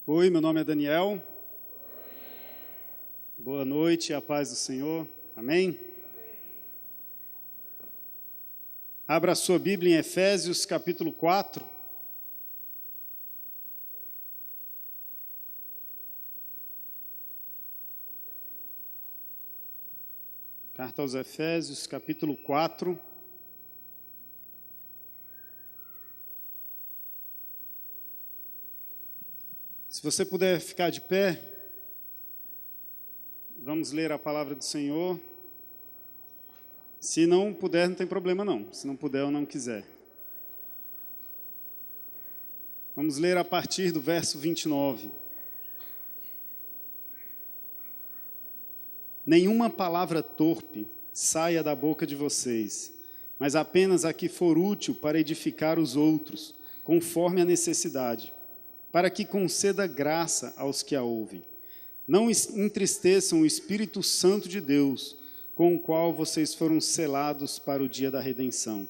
Oi, meu nome é Daniel. Boa noite e a paz do Senhor. Amém? Abra a sua Bíblia em Efésios, capítulo 4. Carta aos Efésios, capítulo 4. Se você puder ficar de pé, vamos ler a palavra do Senhor. Se não puder, não tem problema não. Se não puder ou não quiser. Vamos ler a partir do verso 29. Nenhuma palavra torpe saia da boca de vocês, mas apenas a que for útil para edificar os outros, conforme a necessidade, para que conceda graça aos que a ouvem. Não entristeçam o Espírito Santo de Deus, com o qual vocês foram selados para o dia da redenção.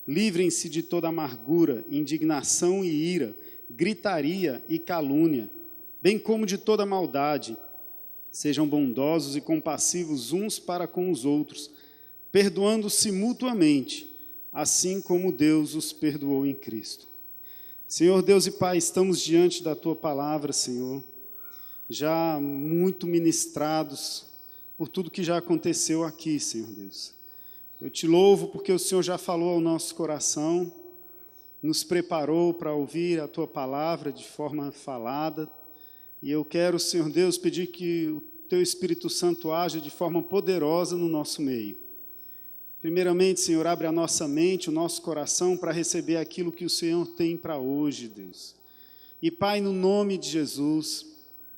Livrem-se de toda amargura, indignação e ira, gritaria e calúnia, bem como de toda maldade. Sejam bondosos e compassivos uns para com os outros, perdoando-se mutuamente, assim como Deus os perdoou em Cristo. Senhor Deus e Pai, estamos diante da Tua palavra, Senhor, já muito ministrados por tudo que já aconteceu aqui, Senhor Deus. Eu te louvo porque o Senhor já falou ao nosso coração, nos preparou para ouvir a Tua palavra de forma falada, e eu quero, Senhor Deus, pedir que o Teu Espírito Santo haja de forma poderosa no nosso meio. Primeiramente, Senhor, abre a nossa mente, o nosso coração para receber aquilo que o Senhor tem para hoje, Deus. E, Pai, no nome de Jesus,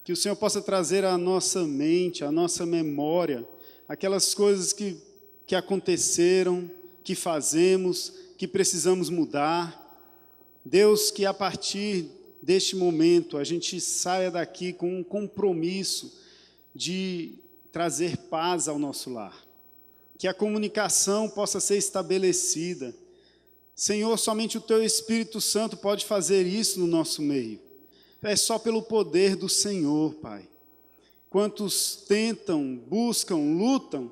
que o Senhor possa trazer à nossa mente, à nossa memória, aquelas coisas que aconteceram, que fazemos, que precisamos mudar. Deus, que a partir deste momento a gente saia daqui com um compromisso de trazer paz ao nosso lar. Que a comunicação possa ser estabelecida. Senhor, somente o Teu Espírito Santo pode fazer isso no nosso meio. É só pelo poder do Senhor, Pai. Quantos tentam, buscam, lutam,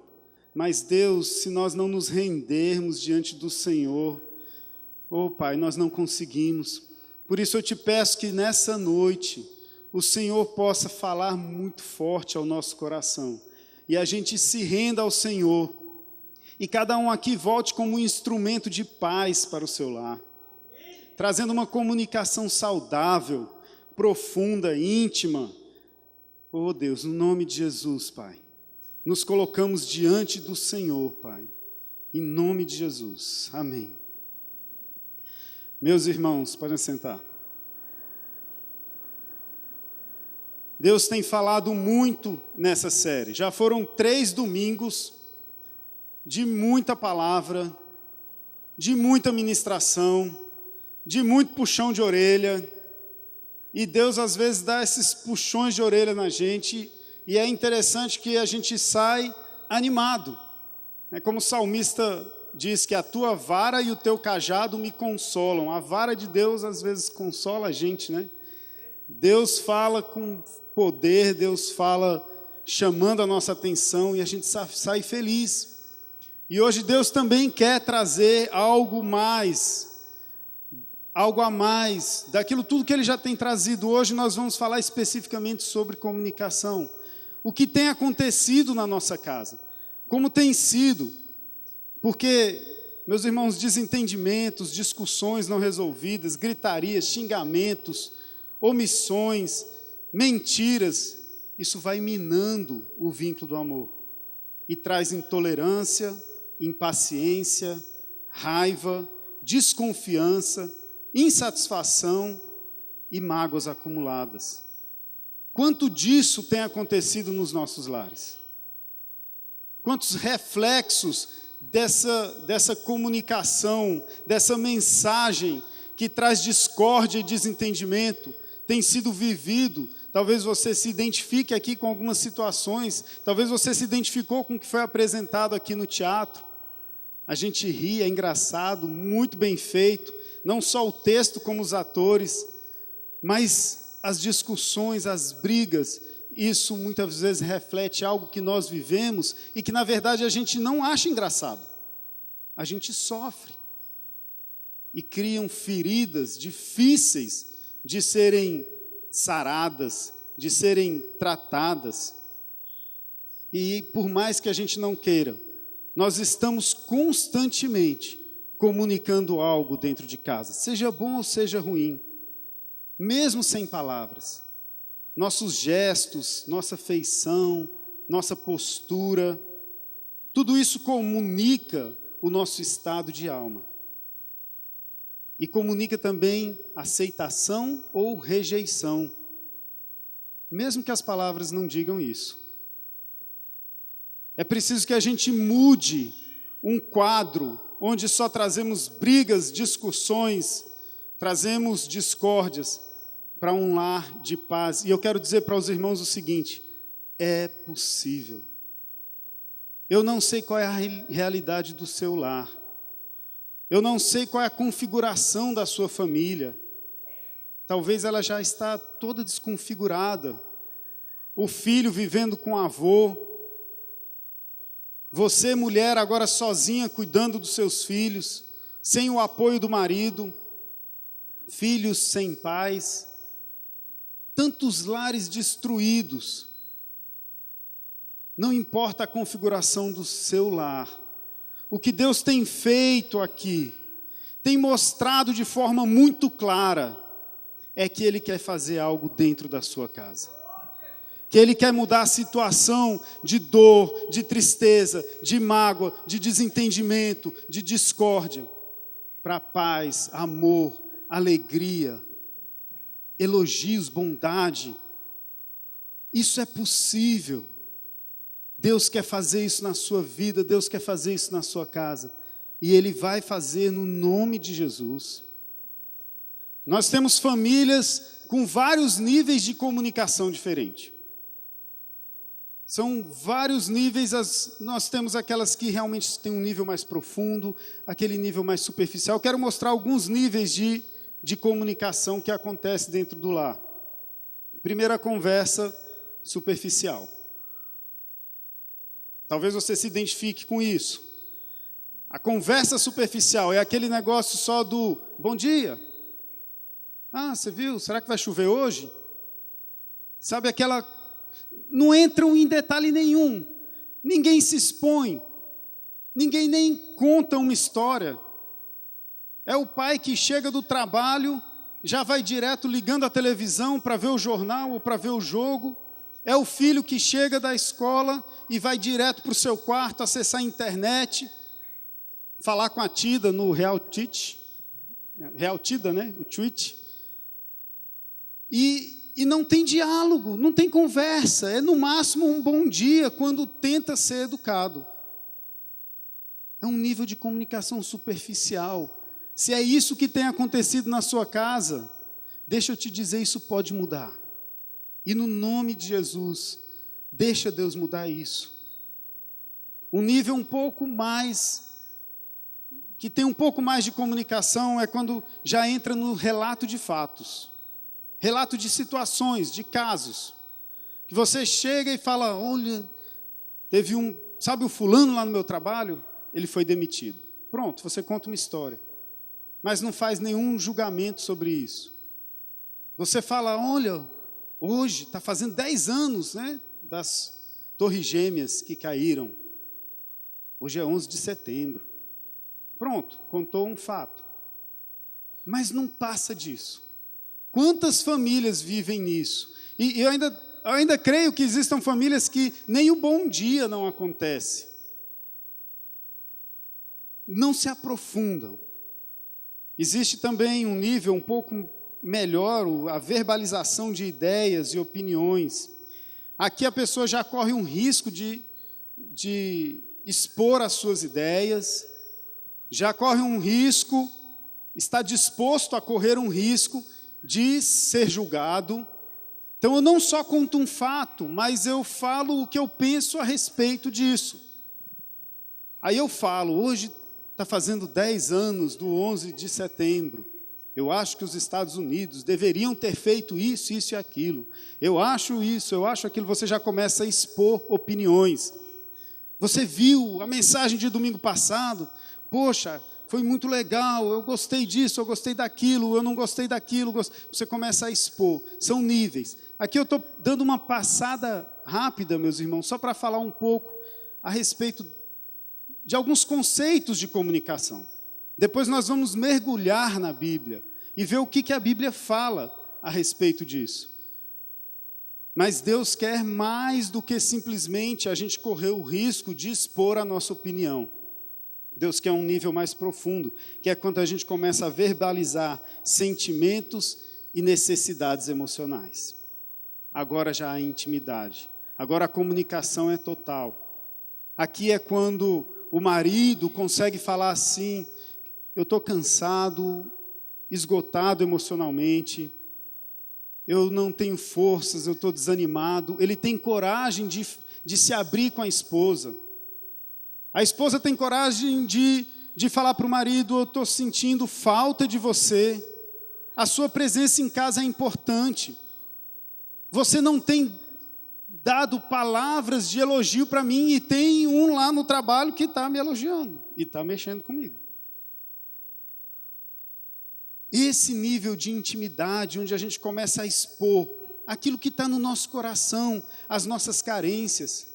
mas Deus, se nós não nos rendermos diante do Senhor, Pai, nós não conseguimos. Por isso eu te peço que nessa noite o Senhor possa falar muito forte ao nosso coração e a gente se renda ao Senhor. E cada um aqui volte como um instrumento de paz para o seu lar, trazendo uma comunicação saudável, profunda, íntima. Oh Deus, no nome de Jesus, Pai, nos colocamos diante do Senhor, Pai, em nome de Jesus, amém. Meus irmãos, podem sentar. Deus tem falado muito nessa série, já foram 3 domingos, de muita palavra, de muita ministração, de muito puxão de orelha, e Deus às vezes dá esses puxões de orelha na gente, e é interessante que a gente sai animado, como o salmista diz que a tua vara e o teu cajado me consolam. A vara de Deus às vezes consola a gente, né? Deus fala com poder, Deus fala chamando a nossa atenção, e a gente sai feliz. E hoje Deus também quer trazer algo a mais, daquilo tudo que Ele já tem trazido. Hoje nós vamos falar especificamente sobre comunicação. O que tem acontecido na nossa casa, como tem sido, porque, meus irmãos, desentendimentos, discussões não resolvidas, gritarias, xingamentos, omissões, mentiras, isso vai minando o vínculo do amor e traz intolerância, impaciência, raiva, desconfiança, insatisfação e mágoas acumuladas. Quanto disso tem acontecido nos nossos lares? Quantos reflexos dessa comunicação, dessa mensagem que traz discórdia e desentendimento tem sido vivido? Talvez você se identifique aqui com algumas situações, talvez você se identificou com o que foi apresentado aqui no teatro. A gente ri, é engraçado, muito bem feito, não só o texto como os atores, mas as discussões, as brigas, isso muitas vezes reflete algo que nós vivemos e que, na verdade, a gente não acha engraçado. A gente sofre. E criam feridas difíceis de serem saradas, de serem tratadas. E por mais que a gente não queira, nós estamos constantemente comunicando algo dentro de casa, seja bom ou seja ruim, mesmo sem palavras. Nossos gestos, nossa feição, nossa postura, tudo isso comunica o nosso estado de alma. E comunica também aceitação ou rejeição, mesmo que as palavras não digam isso. É preciso que a gente mude um quadro onde só trazemos brigas, discussões, trazemos discórdias para um lar de paz. E eu quero dizer para os irmãos o seguinte: é possível. Eu não sei qual é a realidade do seu lar. Eu não sei qual é a configuração da sua família. Talvez ela já está toda desconfigurada. O filho vivendo com o avô. Você, mulher, agora sozinha, cuidando dos seus filhos, sem o apoio do marido. Filhos sem pais. Tantos lares destruídos. Não importa a configuração do seu lar. O que Deus tem feito aqui, tem mostrado de forma muito clara, é que Ele quer fazer algo dentro da sua casa. Que Ele quer mudar a situação de dor, de tristeza, de mágoa, de desentendimento, de discórdia, para paz, amor, alegria, elogios, bondade. Isso é possível. Deus quer fazer isso na sua vida, Deus quer fazer isso na sua casa. E Ele vai fazer no nome de Jesus. Nós temos famílias com vários níveis de comunicação diferente. São vários níveis, nós temos aquelas que realmente têm um nível mais profundo, aquele nível mais superficial. Eu quero mostrar alguns níveis de comunicação que acontece dentro do lar. Primeira conversa superficial. Talvez você se identifique com isso. A conversa superficial é aquele negócio só do bom dia. Ah, você viu? Será que vai chover hoje? Sabe aquela... Não entram em detalhe nenhum. Ninguém se expõe. Ninguém nem conta uma história. É o pai que chega do trabalho, já vai direto ligando a televisão para ver o jornal ou para ver o jogo. É o filho que chega da escola e vai direto para o seu quarto, acessar a internet, falar com a Tida no Realtida, né? O tweet. E não tem diálogo, não tem conversa, é no máximo um bom dia quando tenta ser educado. É um nível de comunicação superficial. Se é isso que tem acontecido na sua casa, deixa eu te dizer, isso pode mudar. E no nome de Jesus, deixa Deus mudar isso. Um nível um pouco mais, que tem um pouco mais de comunicação, é quando já entra no relato de fatos. Relato de situações, de casos. Que você chega e fala, olha, teve sabe o fulano lá no meu trabalho? Ele foi demitido. Pronto, você conta uma história. Mas não faz nenhum julgamento sobre isso. Você fala, olha... Hoje, está fazendo 10 anos, né, das torres gêmeas que caíram. Hoje é 11 de setembro. Pronto, contou um fato. Mas não passa disso. Quantas famílias vivem nisso? E eu ainda creio que existam famílias que nem o bom dia não acontece. Não se aprofundam. Existe também um nível um pouco melhor, a verbalização de ideias e opiniões. Aqui a pessoa já corre um risco de expor as suas ideias, já corre um risco, está disposto a correr um risco de ser julgado. Então eu não só conto um fato, mas eu falo o que eu penso a respeito disso. Aí eu falo, hoje está fazendo 10 anos do 11 de setembro. Eu acho que os Estados Unidos deveriam ter feito isso, isso e aquilo. Eu acho isso, eu acho aquilo. Você já começa a expor opiniões. Você viu a mensagem de domingo passado? Poxa, foi muito legal, eu gostei disso, eu gostei daquilo, eu não gostei daquilo. Você começa a expor. São níveis. Aqui eu estou dando uma passada rápida, meus irmãos, só para falar um pouco a respeito de alguns conceitos de comunicação. Depois nós vamos mergulhar na Bíblia e ver o que a Bíblia fala a respeito disso. Mas Deus quer mais do que simplesmente a gente correr o risco de expor a nossa opinião. Deus quer um nível mais profundo, que é quando a gente começa a verbalizar sentimentos e necessidades emocionais. Agora já há intimidade. Agora a comunicação é total. Aqui é quando o marido consegue falar assim: eu estou cansado, esgotado emocionalmente, eu não tenho forças, eu estou desanimado. Ele tem coragem de se abrir com a esposa. A esposa tem coragem de falar para o marido: eu estou sentindo falta de você, a sua presença em casa é importante. Você não tem dado palavras de elogio para mim, e tem um lá no trabalho que está me elogiando e está mexendo comigo. Esse nível de intimidade, onde a gente começa a expor aquilo que está no nosso coração, as nossas carências.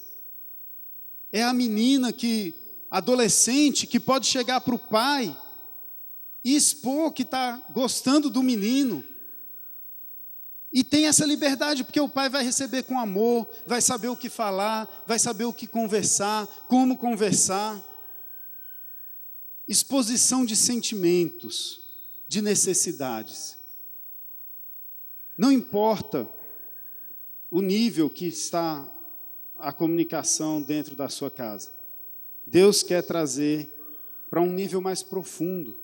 É a menina adolescente, que pode chegar para o pai e expor que está gostando do menino. E tem essa liberdade, porque o pai vai receber com amor, vai saber o que falar, vai saber o que conversar, como conversar. Exposição de sentimentos, de necessidades. Não importa o nível que está a comunicação dentro da sua casa. Deus quer trazer para um nível mais profundo.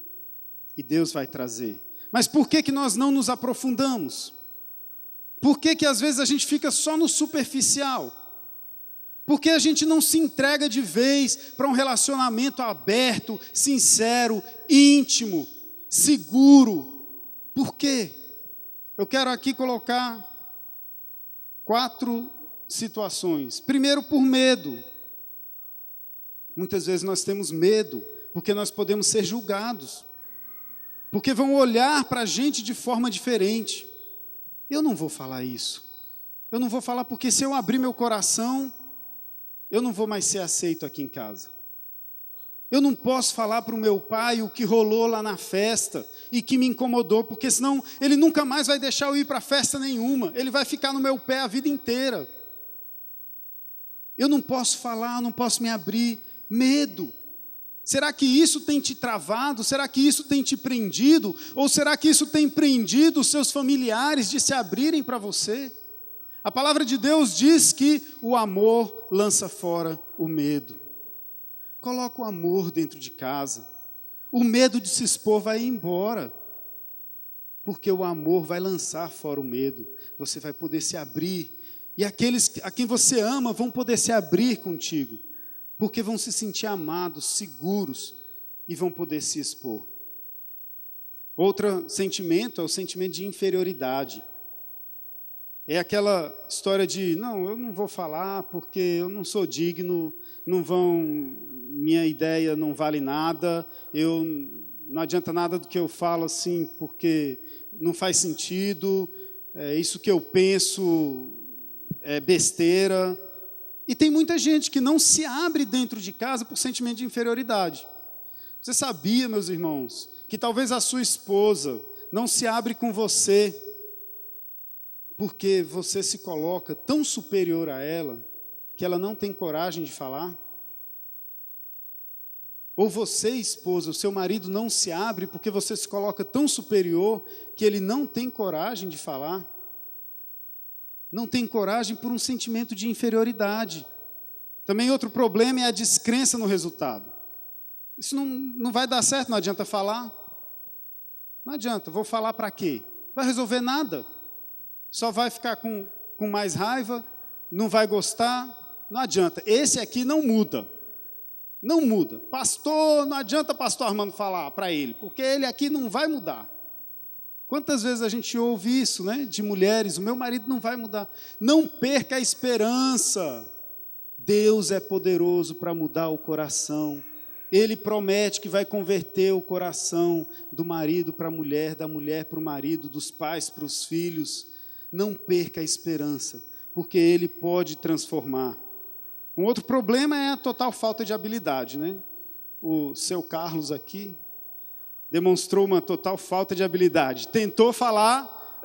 E Deus vai trazer. Mas por que nós não nos aprofundamos? Por que às vezes a gente fica só no superficial? Por que a gente não se entrega de vez para um relacionamento aberto, sincero, íntimo, seguro? Por quê? Eu quero aqui colocar 4 situações. Primeiro, por medo. Muitas vezes nós temos medo, porque nós podemos ser julgados. Porque vão olhar para a gente de forma diferente. Eu não vou falar isso. Eu não vou falar porque se eu abrir meu coração, eu não vou mais ser aceito aqui em casa. Eu não posso falar para o meu pai o que rolou lá na festa e que me incomodou, porque senão ele nunca mais vai deixar eu ir para festa nenhuma. Ele vai ficar no meu pé a vida inteira. Eu não posso falar, não posso me abrir. Medo. Será que isso tem te travado? Será que isso tem te prendido? Ou será que isso tem prendido os seus familiares de se abrirem para você? A palavra de Deus diz que o amor lança fora o medo. Coloca o amor dentro de casa. O medo de se expor vai embora. Porque o amor vai lançar fora o medo. Você vai poder se abrir. E aqueles a quem você ama vão poder se abrir contigo. Porque vão se sentir amados, seguros, e vão poder se expor. Outro sentimento é o sentimento de inferioridade. É aquela história de: não, eu não vou falar porque eu não sou digno, minha ideia não vale nada, não adianta nada do que eu falo assim, porque não faz sentido, isso que eu penso é besteira. E tem muita gente que não se abre dentro de casa por sentimento de inferioridade. Você sabia, meus irmãos, que talvez a sua esposa não se abre com você porque você se coloca tão superior a ela que ela não tem coragem de falar? Ou você, esposa, o seu marido não se abre porque você se coloca tão superior que ele não tem coragem de falar? Não tem coragem por um sentimento de inferioridade. Também outro problema é a descrença no resultado. Isso não vai dar certo, não adianta falar. Não adianta, vou falar para quê? Vai resolver nada. Só vai ficar com mais raiva, não vai gostar, não adianta. Esse aqui não muda. Não muda. Pastor, não adianta pastor Armando falar para ele, porque ele aqui não vai mudar. Quantas vezes a gente ouve isso, né? De mulheres, o meu marido não vai mudar. Não perca a esperança. Deus é poderoso para mudar o coração. Ele promete que vai converter o coração do marido para a mulher, da mulher para o marido, dos pais para os filhos. Não perca a esperança, porque Ele pode transformar. Um outro problema é a total falta de habilidade, né? O seu Carlos aqui demonstrou uma total falta de habilidade. Tentou falar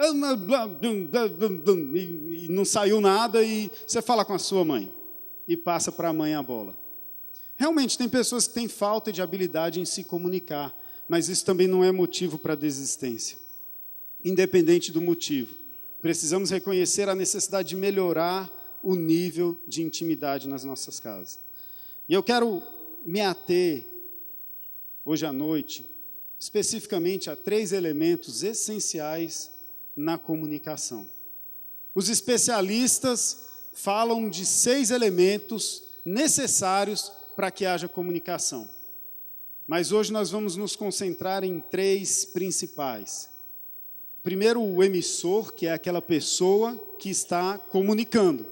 e não saiu nada, e você fala com a sua mãe e passa para a mãe a bola. Realmente, tem pessoas que têm falta de habilidade em se comunicar, mas isso também não é motivo para desistência. Independente do motivo, precisamos reconhecer a necessidade de melhorar o nível de intimidade nas nossas casas. E eu quero me ater, hoje à noite, especificamente a 3 elementos essenciais na comunicação. Os especialistas falam de 6 elementos necessários para que haja comunicação. Mas hoje nós vamos nos concentrar em 3 principais. Primeiro, o emissor, que é aquela pessoa que está comunicando,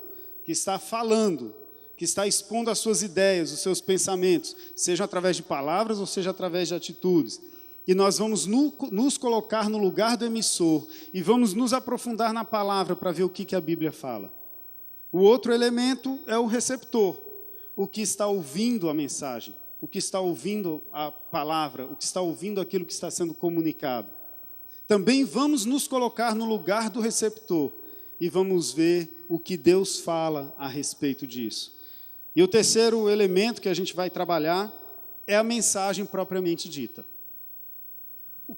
que está falando, que está expondo as suas ideias, os seus pensamentos, seja através de palavras ou seja através de atitudes. E nós vamos nos colocar no lugar do emissor e vamos nos aprofundar na palavra para ver o que a Bíblia fala. O outro elemento é o receptor, o que está ouvindo a mensagem, o que está ouvindo a palavra, o que está ouvindo aquilo que está sendo comunicado. Também vamos nos colocar no lugar do receptor e vamos ver o que Deus fala a respeito disso. E o terceiro elemento que a gente vai trabalhar é a mensagem propriamente dita.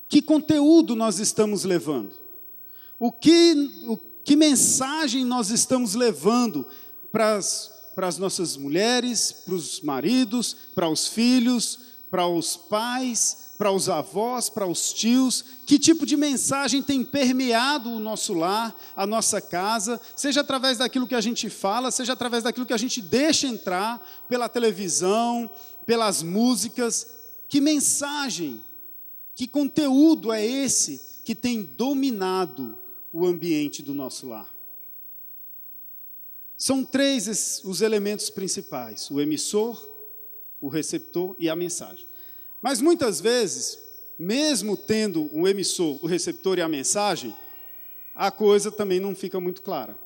Que conteúdo nós estamos levando? Que mensagem nós estamos levando para as nossas mulheres, para os maridos, para os filhos, para os pais, para os avós, para os tios? Que tipo de mensagem tem permeado o nosso lar, a nossa casa, seja através daquilo que a gente fala, seja através daquilo que a gente deixa entrar, pela televisão, pelas músicas? Que mensagem, que conteúdo é esse que tem dominado o ambiente do nosso lar? São 3 os elementos principais: o emissor, o receptor e a mensagem. Mas muitas vezes, mesmo tendo o emissor, o receptor e a mensagem, a coisa também não fica muito clara.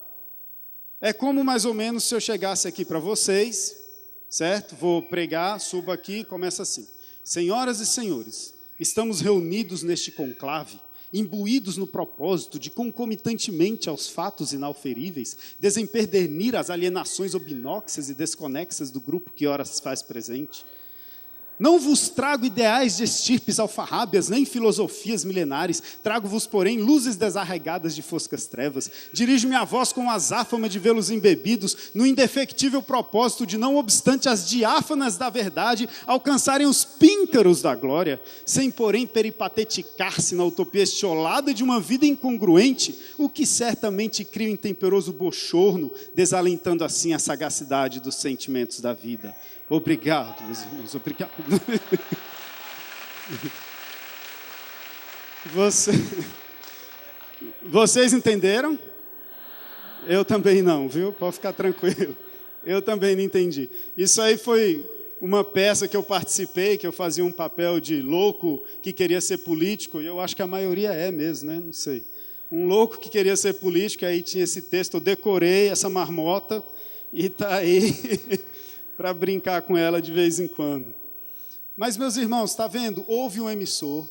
É como mais ou menos se eu chegasse aqui para vocês, certo? Vou pregar, subo aqui e começa assim: senhoras e senhores, estamos reunidos neste conclave, imbuídos no propósito de, concomitantemente aos fatos inauferíveis, desempedernir as alienações obnóxias e desconexas do grupo que ora se faz presente. Não vos trago ideais de estirpes alfarrábias, nem filosofias milenares, trago-vos, porém, luzes desarraigadas de foscas trevas. Dirijo-me a vós com azáfama de vê-los embebidos, no indefectível propósito de, não obstante as diáfanas da verdade, alcançarem os píncaros da glória, sem, porém, peripateticar-se na utopia estiolada de uma vida incongruente, o que certamente cria um temperoso bochorno, desalentando assim a sagacidade dos sentimentos da vida. Obrigado, meus irmãos, obrigado. Vocês entenderam? Eu também não, viu? Pode ficar tranquilo. Eu também não entendi. Isso aí foi uma peça que eu participei, que eu fazia um papel de louco que queria ser político, e eu acho que a maioria é mesmo, né? Não sei. Um louco que queria ser político, aí tinha esse texto, eu decorei essa marmota, e está aí... para brincar com ela de vez em quando. Mas, meus irmãos, está vendo? Houve um emissor,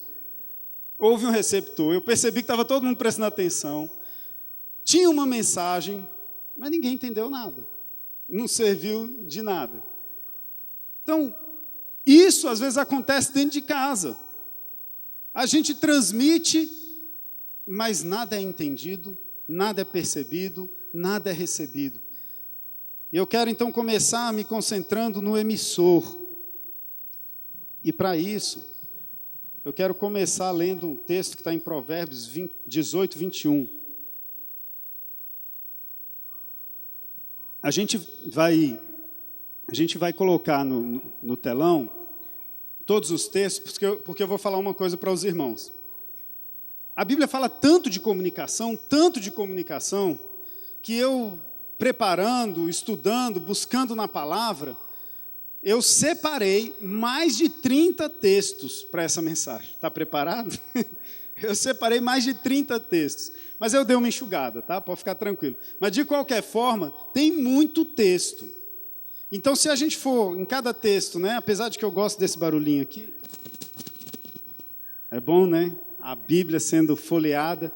houve um receptor, eu percebi que estava todo mundo prestando atenção, tinha uma mensagem, mas ninguém entendeu nada, não serviu de nada. Então, isso às vezes acontece dentro de casa. A gente transmite, mas nada é entendido, nada é percebido, nada é recebido. E eu quero então começar me concentrando no emissor. E para isso, eu quero começar lendo um texto que está em Provérbios 18, 21. A gente vai colocar no telão todos os textos, porque eu vou falar uma coisa para os irmãos. A Bíblia fala tanto de comunicação, que eu, preparando, estudando, buscando na palavra, eu separei mais de 30 textos para essa mensagem. Está preparado? Eu separei mais de 30 textos. Mas eu dei uma enxugada, tá? Pode ficar tranquilo. Mas, de qualquer forma, tem muito texto. Então, se a gente for em cada texto, né? Apesar de que eu gosto desse barulhinho aqui. É bom, né? A Bíblia sendo folheada.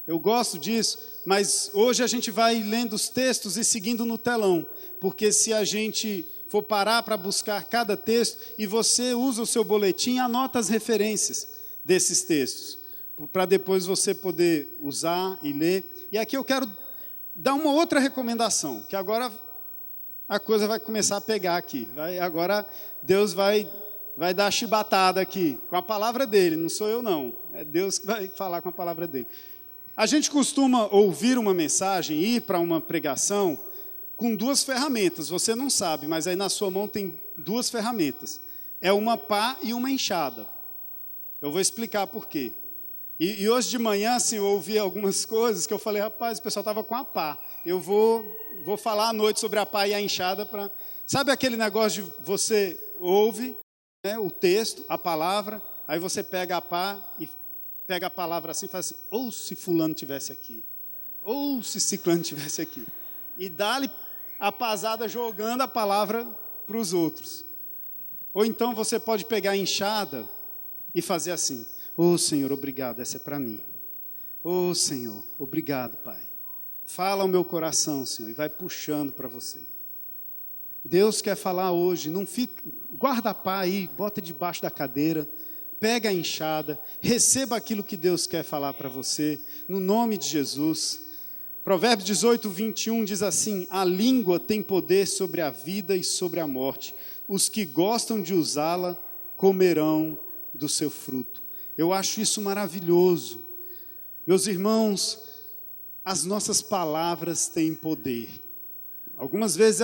Eu gosto disso, mas hoje a gente vai lendo os textos e seguindo no telão. Porque se a gente for parar para buscar cada texto, e você usa o seu boletim e anota as referências desses textos, para depois você poder usar e ler. E aqui eu quero dar uma outra recomendação, que agora a coisa vai começar a pegar aqui. Agora Deus vai dar a chibatada aqui, com a palavra dele, não sou eu não, é Deus que vai falar com a palavra dele. A gente costuma ouvir uma mensagem, ir para uma pregação, com duas ferramentas, você não sabe, mas aí na sua mão tem duas ferramentas. É uma pá e uma enxada. Eu vou explicar por quê. E hoje de manhã, assim, eu ouvi algumas coisas que eu falei, rapaz, o pessoal estava com a pá. Eu vou falar à noite sobre a pá e a enxada. Sabe aquele negócio de você ouve, né, o texto, a palavra, aí você pega a pá e pega a palavra assim e faz assim, ou se fulano tivesse aqui, ou se ciclano tivesse aqui. E dá-lhe a pasada jogando a palavra para os outros. Ou então você pode pegar a enxada e fazer assim, ô Senhor, obrigado, essa é para mim. Ô Senhor, obrigado, Pai. Fala ao meu coração, Senhor, e vai puxando para você. Deus quer falar hoje, não fica, guarda a pá aí, bota debaixo da cadeira, pega a enxada, receba aquilo que Deus quer falar para você, no nome de Jesus. Provérbios 18, 21 diz assim, a língua tem poder sobre a vida e sobre a morte. Os que gostam de usá-la comerão do seu fruto. Eu acho isso maravilhoso. Meus irmãos, as nossas palavras têm poder. Algumas vezes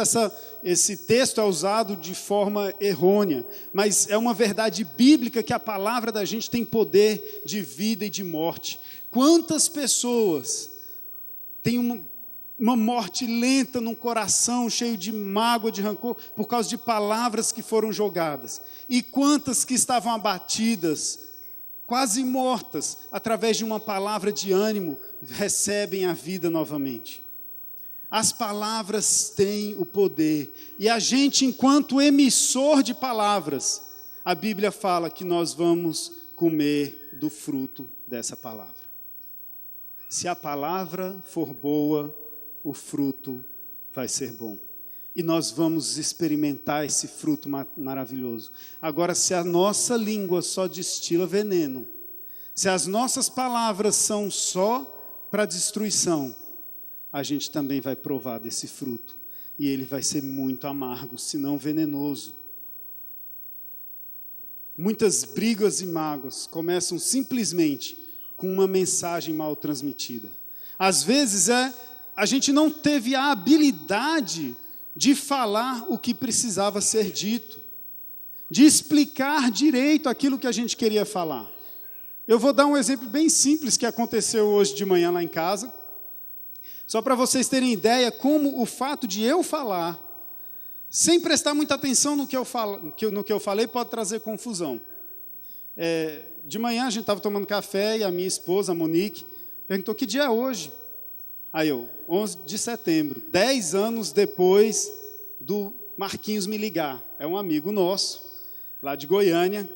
esse texto é usado de forma errônea, mas é uma verdade bíblica que a palavra da gente tem poder de vida e de morte. Quantas pessoas têm uma morte lenta num coração cheio de mágoa, de rancor, por causa de palavras que foram jogadas? E quantas que estavam abatidas, quase mortas, através de uma palavra de ânimo, recebem a vida novamente? As palavras têm o poder, e a gente, enquanto emissor de palavras, a Bíblia fala que nós vamos comer do fruto dessa palavra. Se a palavra for boa, o fruto vai ser bom. E nós vamos experimentar esse fruto maravilhoso. Agora, se a nossa língua só destila veneno, se as nossas palavras são só para destruição, a gente também vai provar desse fruto. E ele vai ser muito amargo, se não venenoso. Muitas brigas e mágoas começam simplesmente com uma mensagem mal transmitida. Às vezes a gente não teve a habilidade de falar o que precisava ser dito, de explicar direito aquilo que a gente queria falar. Eu vou dar um exemplo bem simples que aconteceu hoje de manhã lá em casa, só para vocês terem ideia como o fato de eu falar, sem prestar muita atenção no que eu falei, pode trazer confusão. De manhã a gente estava tomando café e a minha esposa, a Monique, perguntou que dia é hoje. Aí eu, 11 de setembro, 10 anos depois do Marquinhos me ligar. É um amigo nosso, lá de Goiânia,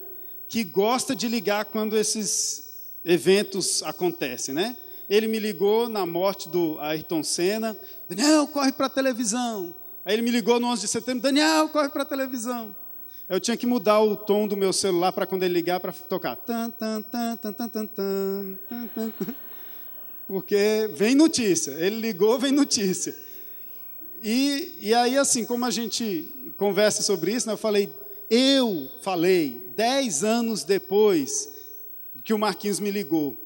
que gosta de ligar quando esses eventos acontecem, né? Ele me ligou na morte do Ayrton Senna, Daniel, corre para a televisão. Aí ele me ligou no 11 de setembro, Daniel, corre para a televisão. Eu tinha que mudar o tom do meu celular para quando ele ligar, para tocar. Porque vem notícia. Ele ligou, vem notícia. E aí, assim, como a gente conversa sobre isso, né, eu falei 10 anos depois que o Marquinhos me ligou.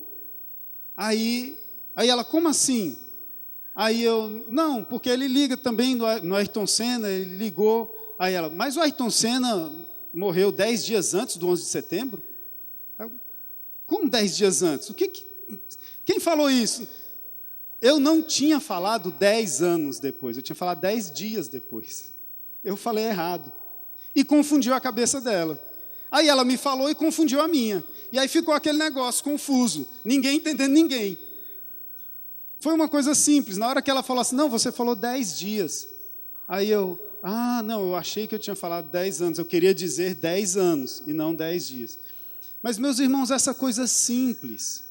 Aí ela, como assim? Aí eu, não, porque ele liga também no Ayrton Senna, ele ligou. Aí ela, mas o Ayrton Senna morreu 10 dias antes do 11 de setembro? Eu, como 10 dias antes? O que Quem falou isso? Eu não tinha falado 10 anos depois, eu tinha falado 10 dias depois. Eu falei errado. E confundiu a cabeça dela. Aí ela me falou e confundiu a minha. E aí ficou aquele negócio confuso, ninguém entendendo ninguém. Foi uma coisa simples, na hora que ela falou assim, não, você falou 10 dias. Aí eu, não, eu achei que eu tinha falado 10 anos, eu queria dizer 10 anos e não 10 dias. Mas, meus irmãos, essa coisa simples,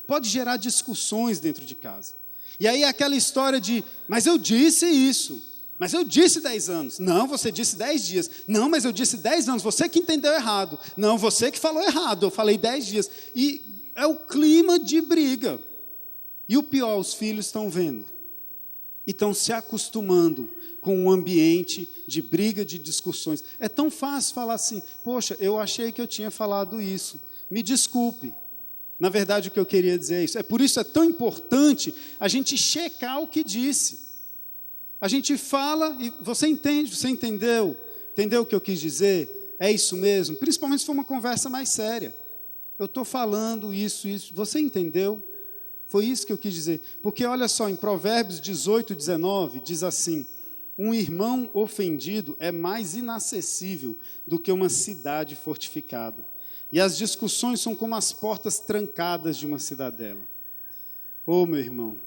pode gerar discussões dentro de casa. E aí aquela história de, mas eu disse isso, mas eu disse 10 anos. Não, você disse 10 dias. Não, mas eu disse 10 anos, você que entendeu errado. Não, você que falou errado, eu falei 10 dias. E é o clima de briga. E o pior, os filhos estão vendo. E estão se acostumando com um ambiente de briga, de discussões. É tão fácil falar assim, poxa, eu achei que eu tinha falado isso. Me desculpe. Na verdade, o que eu queria dizer é isso. É por isso é tão importante a gente checar o que disse. A gente fala e você entende, você entendeu? Entendeu o que eu quis dizer? É isso mesmo? Principalmente se for uma conversa mais séria. Eu estou falando isso. Você entendeu? Foi isso que eu quis dizer. Porque olha só, em Provérbios 18, 19, diz assim, um irmão ofendido é mais inacessível do que uma cidade fortificada. E as discussões são como as portas trancadas de uma cidadela. Ô, meu irmão,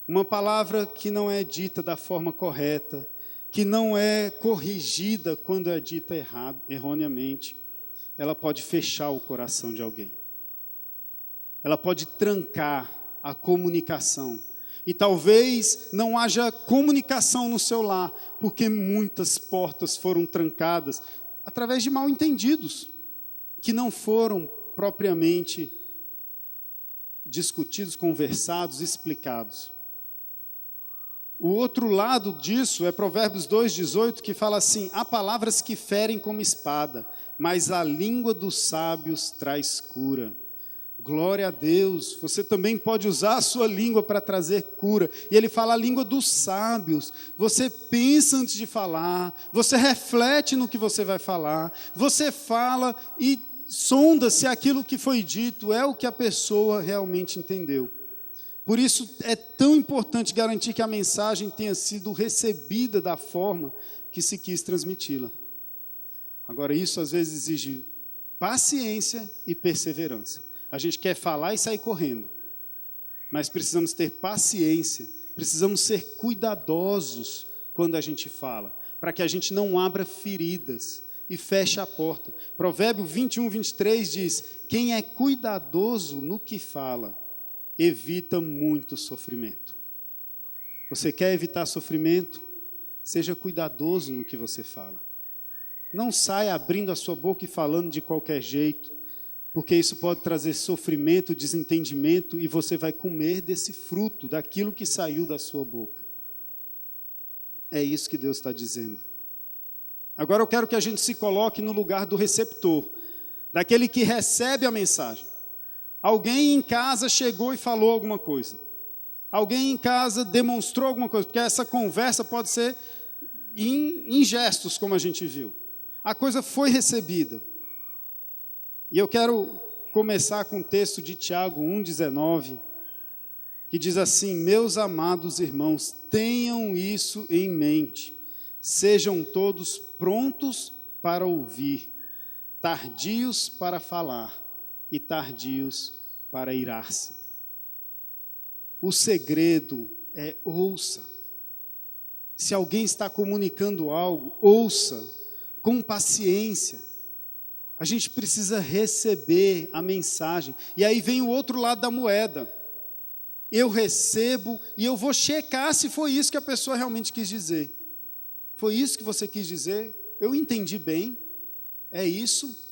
uma palavra que não é dita da forma correta, que não é corrigida quando é dita erroneamente, ela pode fechar o coração de alguém. Ela pode trancar a comunicação. E talvez não haja comunicação no seu lar, porque muitas portas foram trancadas através de mal-entendidos, que não foram propriamente discutidos, conversados, explicados. O outro lado disso é Provérbios 2,18, que fala assim, há palavras que ferem como espada, mas a língua dos sábios traz cura. Glória a Deus, você também pode usar a sua língua para trazer cura. E ele fala a língua dos sábios. Você pensa antes de falar, você reflete no que você vai falar, você fala e sonda se aquilo que foi dito é o que a pessoa realmente entendeu. Por isso é tão importante garantir que a mensagem tenha sido recebida da forma que se quis transmiti-la. Agora, isso às vezes exige paciência e perseverança. A gente quer falar e sair correndo, mas precisamos ter paciência, precisamos ser cuidadosos quando a gente fala, para que a gente não abra feridas e feche a porta. Provérbio 21, 23 diz, quem é cuidadoso no que fala, evita muito sofrimento. Você quer evitar sofrimento? Seja cuidadoso no que você fala. Não saia abrindo a sua boca e falando de qualquer jeito, porque isso pode trazer sofrimento, desentendimento, e você vai comer desse fruto, daquilo que saiu da sua boca. É isso que Deus está dizendo. Agora eu quero que a gente se coloque no lugar do receptor, daquele que recebe a mensagem. Alguém em casa chegou e falou alguma coisa. Alguém em casa demonstrou alguma coisa, porque essa conversa pode ser em gestos, como a gente viu. A coisa foi recebida. E eu quero começar com o texto de Tiago 1,19, que diz assim, meus amados irmãos, tenham isso em mente, sejam todos prontos para ouvir, tardios para falar e tardios para irar-se. O segredo é ouça. Se alguém está comunicando algo, ouça com paciência. A gente precisa receber a mensagem. E aí vem o outro lado da moeda. Eu recebo e eu vou checar se foi isso que a pessoa realmente quis dizer. Foi isso que você quis dizer? Eu entendi bem? É isso?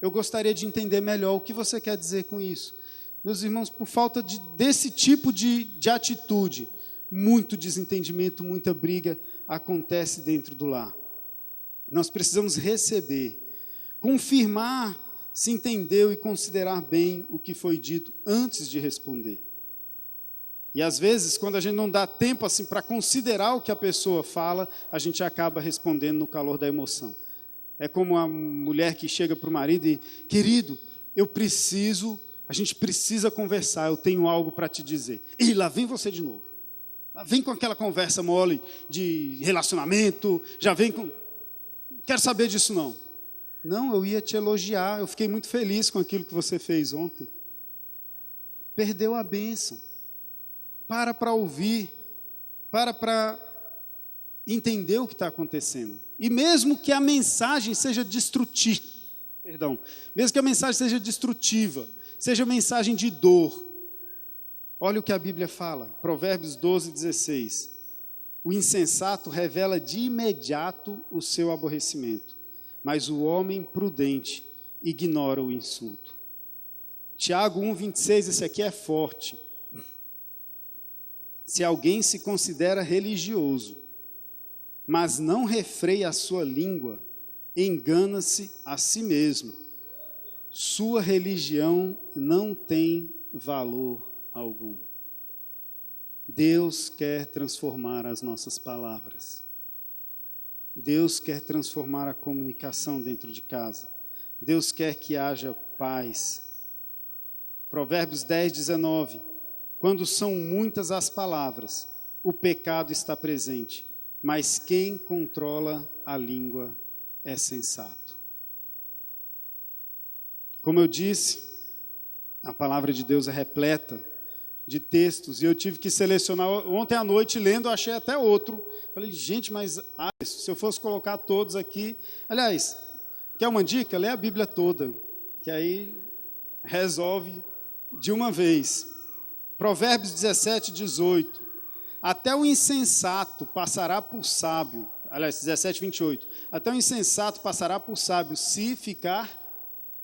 Eu gostaria de entender melhor o que você quer dizer com isso. Meus irmãos, por falta desse tipo de atitude, muito desentendimento, muita briga acontece dentro do lar. Nós precisamos receber, confirmar se entendeu e considerar bem o que foi dito antes de responder. E às vezes, quando a gente não dá tempo assim para considerar o que a pessoa fala, a gente acaba respondendo no calor da emoção. É como a mulher que chega para o marido e, querido, eu preciso A gente precisa conversar, eu tenho algo para te dizer. E lá vem você de novo. Lá vem com aquela conversa mole de relacionamento, já vem com... Quero saber disso não. Não, eu ia te elogiar, eu fiquei muito feliz com aquilo que você fez ontem. Perdeu a bênção. Para ouvir, para entender o que está acontecendo. E mesmo que a mensagem seja destrutiva, mesmo que a mensagem seja destrutiva, seja mensagem de dor, olha o que a Bíblia fala, Provérbios 12:16. O insensato revela de imediato o seu aborrecimento, mas o homem prudente ignora o insulto. Tiago 1:26, esse aqui é forte. Se alguém se considera religioso, mas não refreia a sua língua, engana-se a si mesmo. Sua religião não tem valor algum. Deus quer transformar as nossas palavras. Deus quer transformar a comunicação dentro de casa. Deus quer que haja paz. Provérbios 10:19. Quando são muitas as palavras, o pecado está presente, mas quem controla a língua é sensato. Como eu disse, a palavra de Deus é repleta de textos, e eu tive que selecionar, ontem à noite lendo, eu achei até outro. Falei, gente, mas se eu fosse colocar todos aqui... Aliás, quer uma dica? Lê a Bíblia toda, que aí resolve de uma vez. Provérbios 17:18. Até o insensato passará por sábio. Aliás, 17:28. Até o insensato passará por sábio se ficar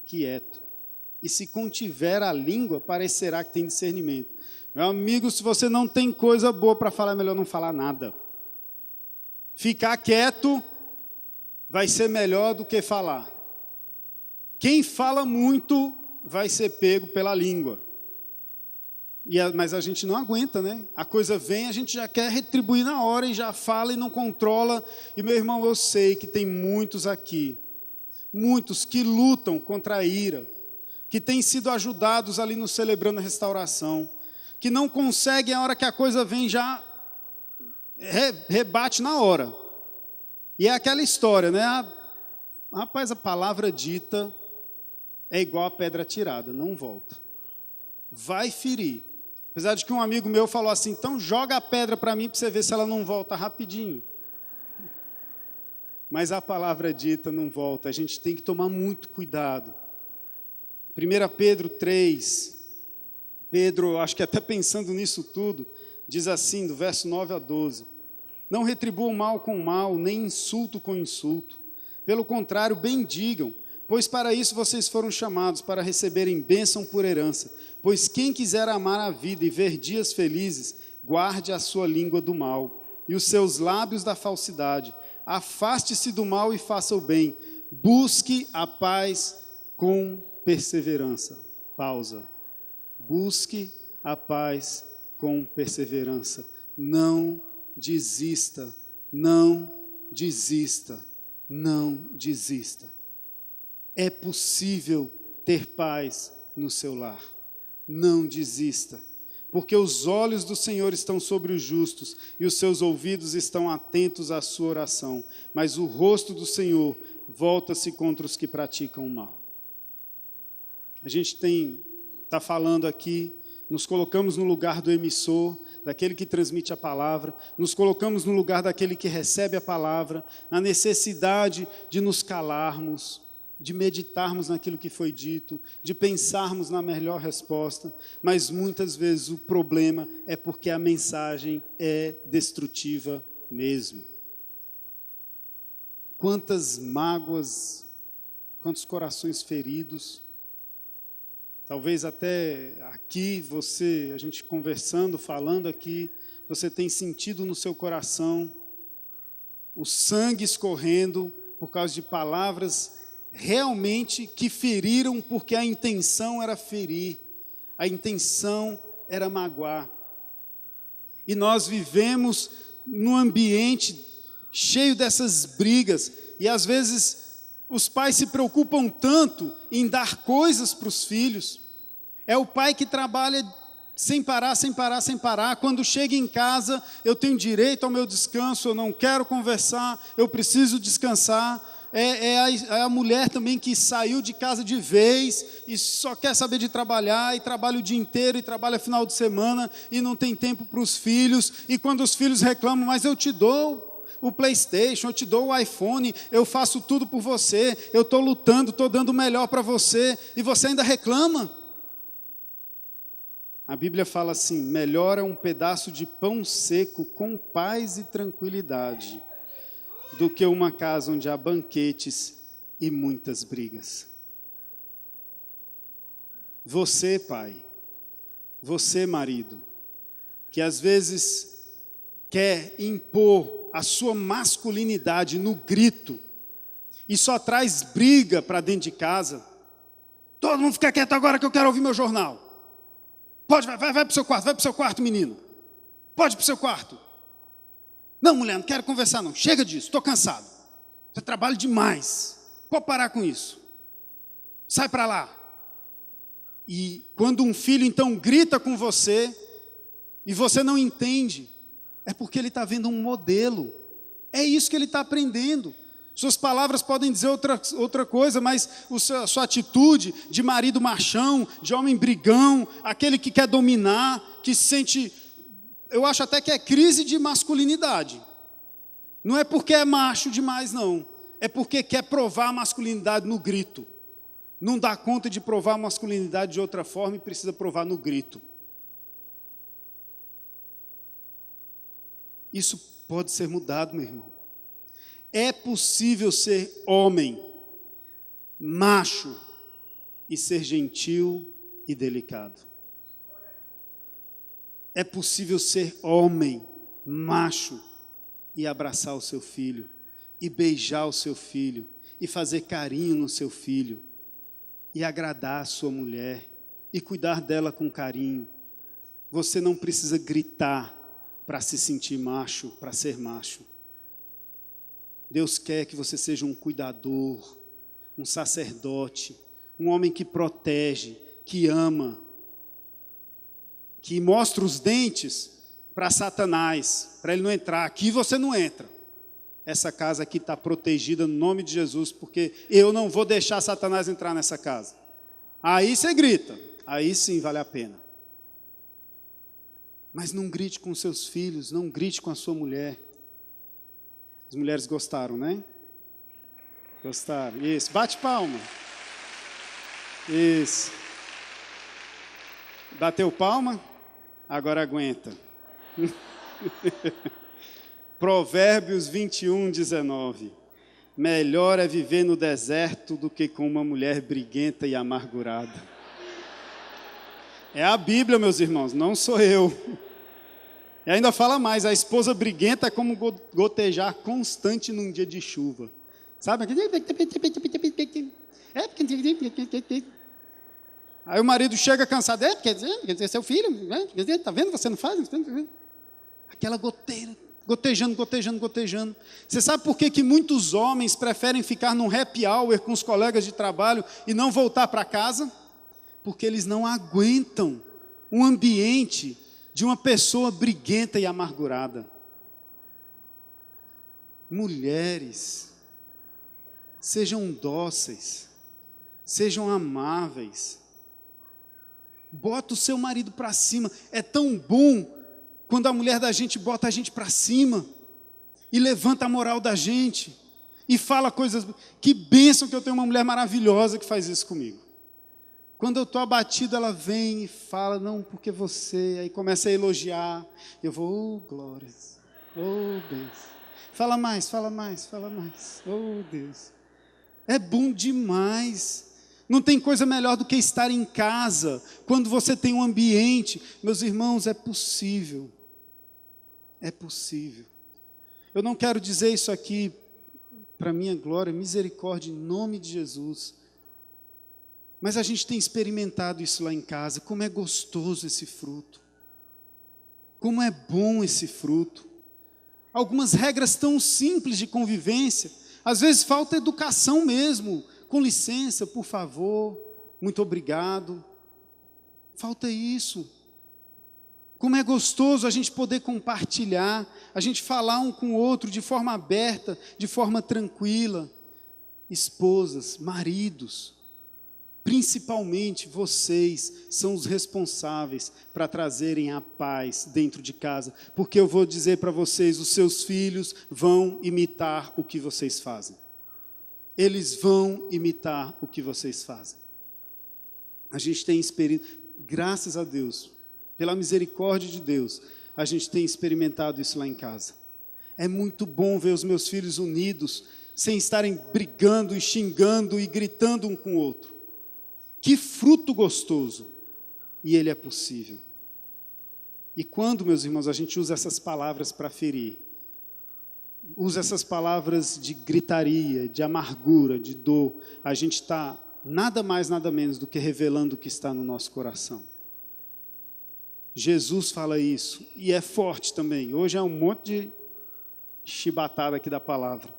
quieto. E se contiver a língua, parecerá que tem discernimento. Meu amigo, se você não tem coisa boa para falar, é melhor não falar nada. Ficar quieto vai ser melhor do que falar. Quem fala muito vai ser pego pela língua. Mas a gente não aguenta, né? A coisa vem, a gente já quer retribuir na hora e já fala e não controla. E, meu irmão, eu sei que tem muitos aqui, muitos que lutam contra a ira, que têm sido ajudados ali no Celebrando a Restauração, que não conseguem, a hora que a coisa vem, já rebate na hora. E é aquela história, né? Rapaz, a palavra dita é igual a pedra tirada, não volta. Vai ferir. Apesar de que um amigo meu falou assim, então joga a pedra para mim para você ver se ela não volta rapidinho. Mas a palavra dita não volta, a gente tem que tomar muito cuidado. 1 Pedro 3, Pedro, acho que até pensando nisso tudo, diz assim, do verso 9 a 12, não retribuam mal com mal, nem insulto com insulto. Pelo contrário, bendigam, pois para isso vocês foram chamados, para receberem bênção por herança. Pois quem quiser amar a vida e ver dias felizes, guarde a sua língua do mal e os seus lábios da falsidade. Afaste-se do mal e faça o bem. Busque a paz com perseverança. Pausa. Busque a paz com perseverança. Não desista, não desista, não desista. É possível ter paz no seu lar. Não desista, porque os olhos do Senhor estão sobre os justos e os seus ouvidos estão atentos à sua oração, mas o rosto do Senhor volta-se contra os que praticam o mal. A gente está falando aqui, nos colocamos no lugar do emissor, daquele que transmite a palavra, nos colocamos no lugar daquele que recebe a palavra, na necessidade de nos calarmos, de meditarmos naquilo que foi dito, de pensarmos na melhor resposta, mas muitas vezes o problema é porque a mensagem é destrutiva mesmo. Quantas mágoas, quantos corações feridos, talvez até aqui a gente conversando, falando aqui, você tem sentido no seu coração o sangue escorrendo por causa de palavras realmente que feriram, porque a intenção era ferir, a intenção era magoar. E nós vivemos num ambiente cheio dessas brigas, e às vezes os pais se preocupam tanto em dar coisas para os filhos, É o pai que trabalha sem parar, sem parar, sem parar. Quando chega em casa, eu tenho direito ao meu descanso, eu não quero conversar, eu preciso descansar. É a mulher também que saiu de casa de vez e só quer saber de trabalhar, e trabalha o dia inteiro, e trabalha final de semana, e não tem tempo para os filhos. E quando os filhos reclamam, mas eu te dou o PlayStation, eu te dou o iPhone, eu faço tudo por você, eu estou lutando, estou dando o melhor para você, e você ainda reclama. A Bíblia fala assim: melhor é um pedaço de pão seco com paz e tranquilidade do que uma casa onde há banquetes e muitas brigas. Você, pai, você, marido, que às vezes quer impor a sua masculinidade no grito e só traz briga para dentro de casa. Todo mundo fica quieto agora que eu quero ouvir meu jornal. Pode, vai para o seu quarto, menino. Pode ir para o seu quarto. Não, mulher, não quero conversar não, chega disso, estou cansado. Você trabalha demais, pode parar com isso. Sai para lá. E quando um filho então grita com você, e você não entende, é porque ele está vendo um modelo. É isso que ele está aprendendo. Suas palavras podem dizer outra coisa, mas a sua atitude de marido machão, de homem brigão, aquele que quer dominar, que se sente... Eu acho até que é crise de masculinidade. Não é porque é macho demais, não. É porque quer provar a masculinidade no grito. Não dá conta de provar a masculinidade de outra forma e precisa provar no grito. Isso pode ser mudado, meu irmão. É possível ser homem, macho, e ser gentil e delicado. É possível ser homem, macho, e abraçar o seu filho, e beijar o seu filho, e fazer carinho no seu filho, e agradar a sua mulher, e cuidar dela com carinho. Você não precisa gritar para se sentir macho, para ser macho. Deus quer que você seja um cuidador, um sacerdote, um homem que protege, que ama, que mostra os dentes para Satanás, para ele não entrar. Aqui você não entra. Essa casa aqui está protegida no nome de Jesus, porque eu não vou deixar Satanás entrar nessa casa. Aí você grita, aí sim vale a pena. Mas não grite com seus filhos, não grite com a sua mulher. As mulheres gostaram, né? Gostaram. Isso, bate palma. Isso. Bateu palma? Agora aguenta. Provérbios 21, 19. Melhor é viver no deserto do que com uma mulher briguenta e amargurada. É a Bíblia, meus irmãos, não sou eu. E ainda fala mais, a esposa briguenta é como gotejar constante num dia de chuva. Sabe? Aí o marido chega cansado, quer dizer, seu filho, está vendo, você não faz? Aquela goteira, gotejando. Você sabe por que muitos homens preferem ficar num happy hour com os colegas de trabalho e não voltar para casa? Porque eles não aguentam um ambiente de uma pessoa briguenta e amargurada. Mulheres, sejam dóceis, sejam amáveis. Bota o seu marido para cima. É tão bom quando a mulher da gente bota a gente para cima e levanta a moral da gente e fala coisas. Que bênção que eu tenho uma mulher maravilhosa que faz isso comigo. Quando eu estou abatido, ela vem e fala, não, porque você, aí começa a elogiar. Eu vou, oh, glórias, oh, Deus. Fala mais, oh, Deus. É bom demais. Não tem coisa melhor do que estar em casa, quando você tem um ambiente. Meus irmãos, é possível. É possível. Eu não quero dizer isso aqui para minha glória, misericórdia, em nome de Jesus. Mas a gente tem experimentado isso lá em casa, como é gostoso esse fruto. Como é bom esse fruto. Algumas regras tão simples de convivência. Às vezes falta educação mesmo. Com licença, por favor, muito obrigado. Falta isso. Como é gostoso a gente poder compartilhar, a gente falar um com o outro de forma aberta, de forma tranquila. Esposas, maridos, principalmente vocês são os responsáveis para trazerem a paz dentro de casa, porque eu vou dizer para vocês, os seus filhos vão imitar o que vocês fazem. Eles vão imitar o que vocês fazem. A gente tem experimentado, graças a Deus, pela misericórdia de Deus, a gente tem experimentado isso lá em casa. É muito bom ver os meus filhos unidos, sem estarem brigando e xingando e gritando um com o outro. Que fruto gostoso! E ele é possível. E quando, meus irmãos, a gente usa essas palavras para ferir, usa essas palavras de gritaria, de amargura, de dor, a gente está nada mais, nada menos do que revelando o que está no nosso coração. Jesus fala isso, e é forte também. Hoje é um monte de chibatada aqui da palavra.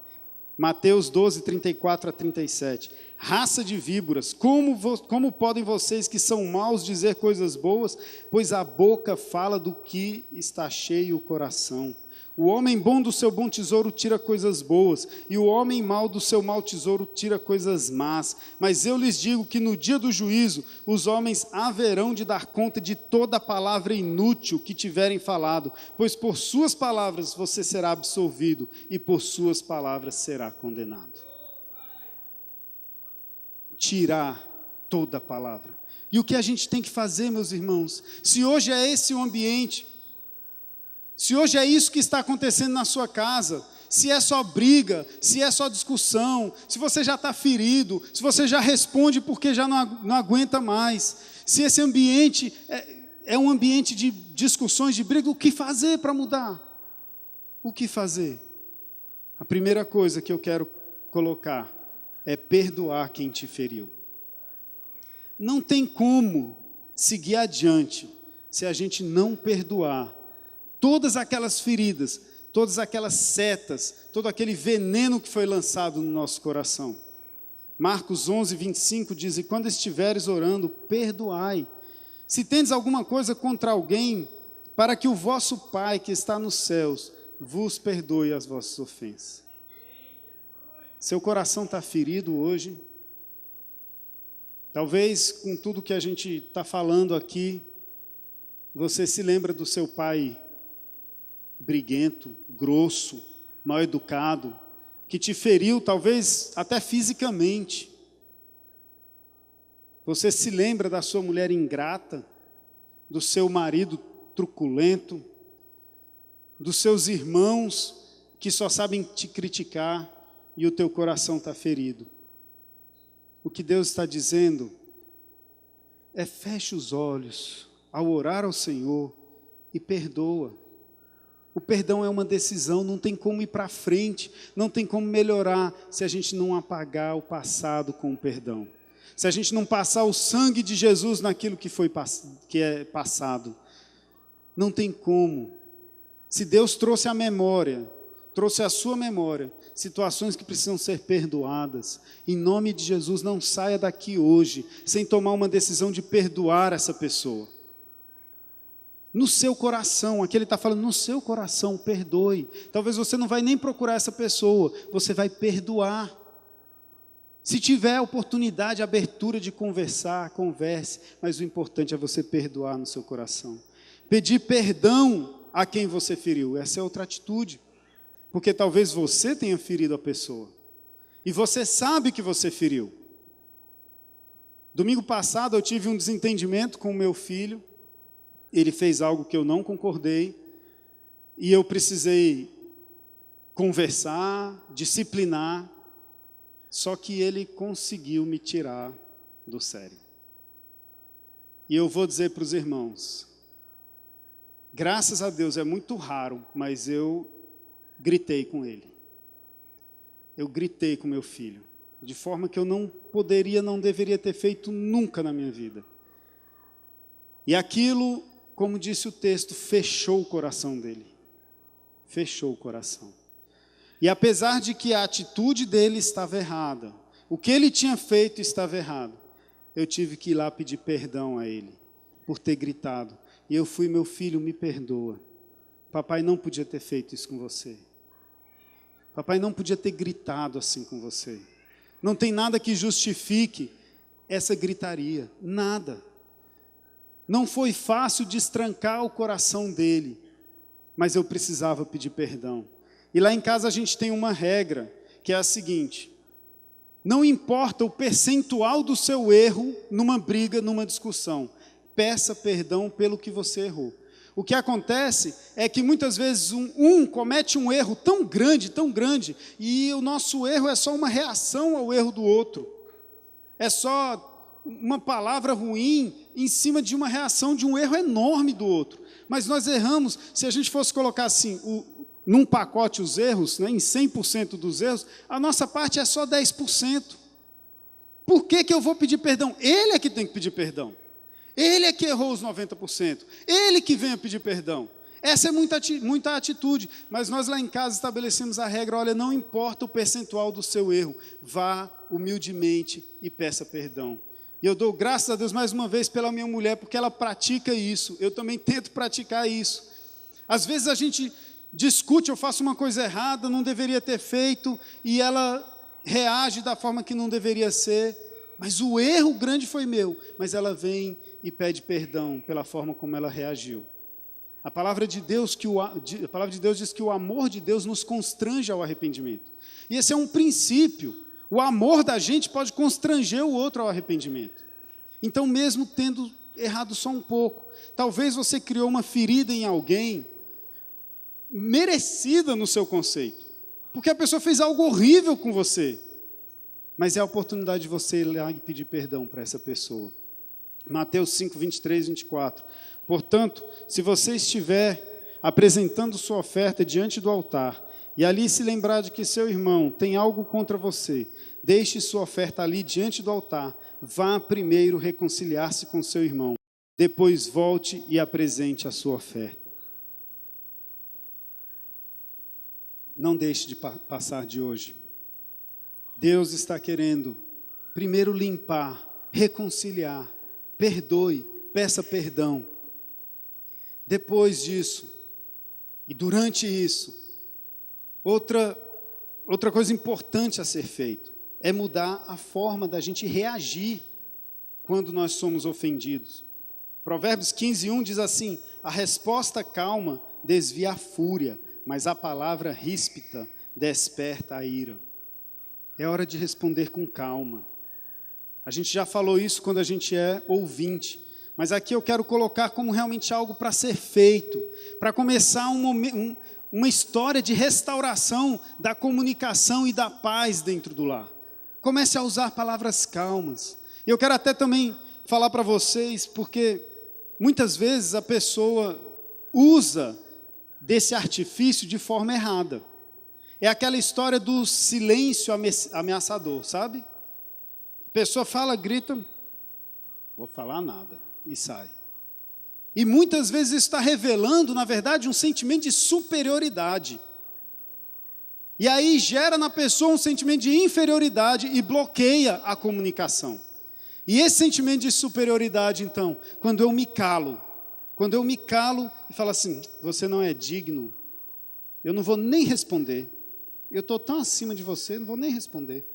Mateus 12, 34 a 37. Raça de víboras, como podem vocês que são maus dizer coisas boas? Pois a boca fala do que está cheio o coração. O homem bom do seu bom tesouro tira coisas boas, e o homem mau do seu mau tesouro tira coisas más. Mas eu lhes digo que no dia do juízo, os homens haverão de dar conta de toda palavra inútil que tiverem falado, pois por suas palavras você será absolvido, e por suas palavras será condenado. Tirar toda a palavra. E o que a gente tem que fazer, meus irmãos? Se hoje é esse o ambiente, se hoje é isso que está acontecendo na sua casa, se é só briga, se é só discussão, se você já está ferido, se você já responde porque já não aguenta mais, se esse ambiente é um ambiente de discussões, de briga, o que fazer para mudar? O que fazer? A primeira coisa que eu quero colocar é perdoar quem te feriu. Não tem como seguir adiante se a gente não perdoar todas aquelas feridas, todas aquelas setas, todo aquele veneno que foi lançado no nosso coração. Marcos 11, 25 diz, e quando estiveres orando, perdoai. Se tendes alguma coisa contra alguém, para que o vosso Pai que está nos céus vos perdoe as vossas ofensas. Seu coração está ferido hoje? Talvez com tudo que a gente está falando aqui, você se lembra do seu pai briguento, grosso, mal educado, que te feriu talvez até fisicamente. Você se lembra da sua mulher ingrata, do seu marido truculento, dos seus irmãos que só sabem te criticar e o teu coração está ferido. O que Deus está dizendo é feche os olhos ao orar ao Senhor e perdoa. O perdão é uma decisão, não tem como ir para frente, não tem como melhorar se a gente não apagar o passado com o perdão. Se a gente não passar o sangue de Jesus naquilo que é passado. Não tem como. Se Deus trouxe a memória, trouxe a sua memória, situações que precisam ser perdoadas, em nome de Jesus, não saia daqui hoje sem tomar uma decisão de perdoar essa pessoa. No seu coração, aqui ele está falando, no seu coração, perdoe. Talvez você não vai nem procurar essa pessoa, você vai perdoar. Se tiver oportunidade, abertura de conversar, converse, mas o importante é você perdoar no seu coração. Pedir perdão a quem você feriu, essa é outra atitude. Porque talvez você tenha ferido a pessoa, e você sabe que você feriu. Domingo passado eu tive um desentendimento com o meu filho, ele fez algo que eu não concordei, e eu precisei conversar, disciplinar, só que ele conseguiu me tirar do sério. E eu vou dizer para os irmãos, graças a Deus é muito raro, mas eu gritei com ele. Eu gritei com meu filho, de forma que eu não deveria ter feito nunca na minha vida. E aquilo, como disse o texto, fechou o coração dele. Fechou o coração. E apesar de que a atitude dele estava errada, o que ele tinha feito estava errado, eu tive que ir lá pedir perdão a ele, por ter gritado. E eu fui: meu filho, me perdoa. Papai não podia ter feito isso com você. Papai não podia ter gritado assim com você. Não tem nada que justifique essa gritaria. Nada. Não foi fácil destrancar o coração dele, mas eu precisava pedir perdão. E lá em casa a gente tem uma regra, que é a seguinte: não importa o percentual do seu erro numa briga, numa discussão, peça perdão pelo que você errou. O que acontece é que muitas vezes um comete um erro tão grande, e o nosso erro é só uma reação ao erro do outro. É só uma palavra ruim em cima de uma reação de um erro enorme do outro. Mas nós erramos, se a gente fosse colocar assim, num pacote os erros, né, em 100% dos erros, a nossa parte é só 10%. Por que eu vou pedir perdão? Ele é que tem que pedir perdão. Ele é que errou os 90%. Ele que vem a pedir perdão. Essa é muita atitude. Mas nós lá em casa estabelecemos a regra: olha, não importa o percentual do seu erro, vá humildemente e peça perdão. E eu dou graças a Deus mais uma vez pela minha mulher, porque ela pratica isso. Eu também tento praticar isso. Às vezes a gente discute, eu faço uma coisa errada, não deveria ter feito, e ela reage da forma que não deveria ser. Mas o erro grande foi meu. Mas ela vem e pede perdão pela forma como ela reagiu. A palavra de Deus diz que o amor de Deus nos constrange ao arrependimento. E esse é um princípio. O amor da gente pode constranger o outro ao arrependimento. Então, mesmo tendo errado só um pouco, talvez você criou uma ferida em alguém merecida no seu conceito, porque a pessoa fez algo horrível com você. Mas é a oportunidade de você ir lá e pedir perdão para essa pessoa. Mateus 5, 23, 24. Portanto, se você estiver apresentando sua oferta diante do altar, e ali se lembrar de que seu irmão tem algo contra você, deixe sua oferta ali diante do altar, vá primeiro reconciliar-se com seu irmão, depois volte e apresente a sua oferta. Não deixe de passar de hoje. Deus está querendo primeiro limpar, reconciliar, perdoe, peça perdão. Depois disso, e durante isso, outra coisa importante a ser feito é mudar a forma da gente reagir quando nós somos ofendidos. Provérbios 15:1 diz assim: a resposta calma desvia a fúria, mas a palavra ríspida desperta a ira. É hora de responder com calma. A gente já falou isso quando a gente é ouvinte, mas aqui eu quero colocar como realmente algo para ser feito, para começar uma história de restauração da comunicação e da paz dentro do lar. Comece a usar palavras calmas. E eu quero até também falar para vocês, porque muitas vezes a pessoa usa desse artifício de forma errada. É aquela história do silêncio ameaçador, sabe? A pessoa fala, grita, vou falar nada, e sai. E muitas vezes isso está revelando, na verdade, um sentimento de superioridade. E aí gera na pessoa um sentimento de inferioridade e bloqueia a comunicação. E esse sentimento de superioridade, então, quando eu me calo e falo assim, você não é digno, eu não vou nem responder. Eu estou tão acima de você, não vou nem responder.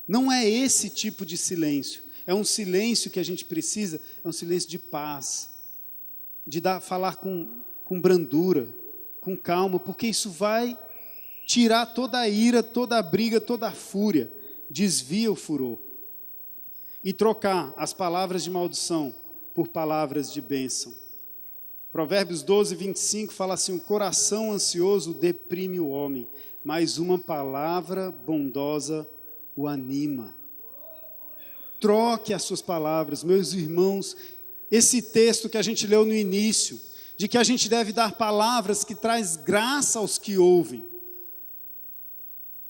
Não é esse tipo de silêncio. É um silêncio que a gente precisa, é um silêncio de paz, de falar com brandura, com calma, porque isso vai tirar toda a ira, toda a briga, toda a fúria, desvia o furor. E trocar as palavras de maldição por palavras de bênção. Provérbios 12, 25 fala assim: o coração ansioso deprime o homem, mas uma palavra bondosa o anima. Troque as suas palavras, meus irmãos. Esse texto que a gente leu no início, de que a gente deve dar palavras que traz graça aos que ouvem,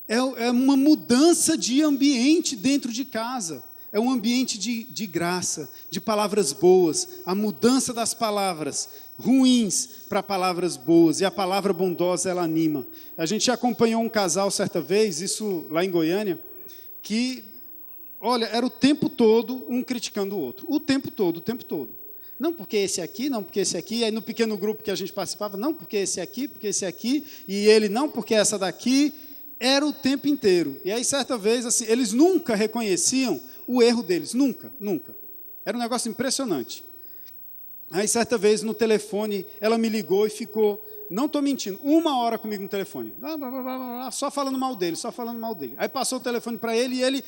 é uma mudança de ambiente dentro de casa. É um ambiente de graça, de palavras boas, a mudança das palavras ruins para palavras boas, e a palavra bondosa ela anima. A gente acompanhou um casal certa vez, isso lá em Goiânia, que, olha, era o tempo todo um criticando o outro, o tempo todo. Não porque esse aqui, não porque esse aqui. Aí no pequeno grupo que a gente participava, não porque esse aqui. E ele não porque essa daqui. Era o tempo inteiro. E aí certa vez, assim, eles nunca reconheciam o erro deles. Nunca. Era um negócio impressionante. Aí certa vez no telefone, ela me ligou e ficou, não estou mentindo, 1 hora comigo no telefone. Só falando mal dele. Aí passou o telefone para ele e ele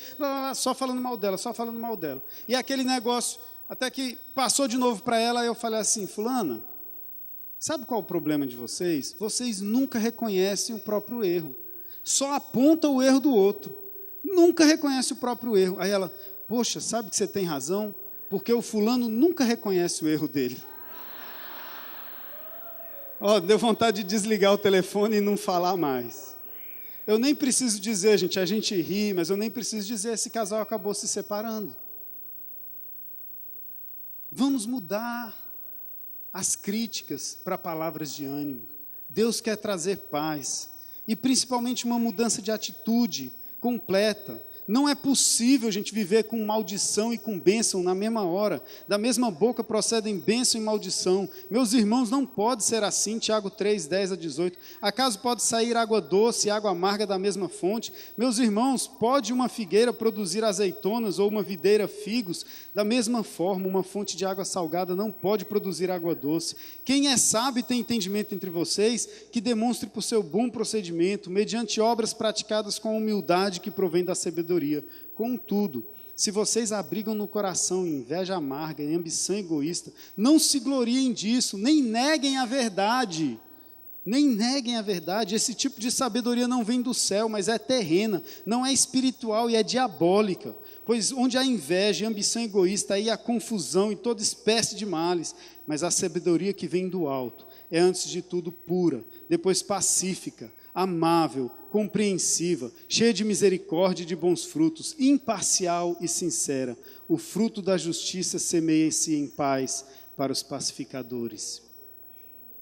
só falando mal dela. E aquele negócio... Até que passou de novo para ela, eu falei assim, fulana, sabe qual é o problema de vocês? Vocês nunca reconhecem o próprio erro. Só apontam o erro do outro. Nunca reconhece o próprio erro. Aí ela, poxa, sabe que você tem razão? Porque o fulano nunca reconhece o erro dele. Deu vontade de desligar o telefone e não falar mais. Eu nem preciso dizer, gente, a gente ri, mas eu nem preciso dizer, esse casal acabou se separando. Vamos mudar as críticas para palavras de ânimo. Deus quer trazer paz e principalmente uma mudança de atitude completa. Não é possível a gente viver com maldição e com bênção na mesma hora. Da mesma boca procedem bênção e maldição. Meus irmãos, não pode ser assim. Tiago 3, 10 a 18. Acaso pode sair água doce e água amarga da mesma fonte? Meus irmãos, pode uma figueira produzir azeitonas ou uma videira figos? Da mesma forma, uma fonte de água salgada não pode produzir água doce. Quem é sábio e tem entendimento entre vocês, que demonstre por seu bom procedimento, mediante obras praticadas com humildade que provém da sabedoria. Contudo, se vocês abrigam no coração inveja amarga e ambição egoísta, não se gloriem disso, nem neguem a verdade. Esse tipo de sabedoria não vem do céu, mas é terrena, não é espiritual e é diabólica. Pois onde há inveja e ambição egoísta, aí há confusão e toda espécie de males. Mas a sabedoria que vem do alto é antes de tudo pura, depois pacífica, amável, compreensiva, cheia de misericórdia e de bons frutos, imparcial e sincera. O fruto da justiça semeia-se em paz para os pacificadores.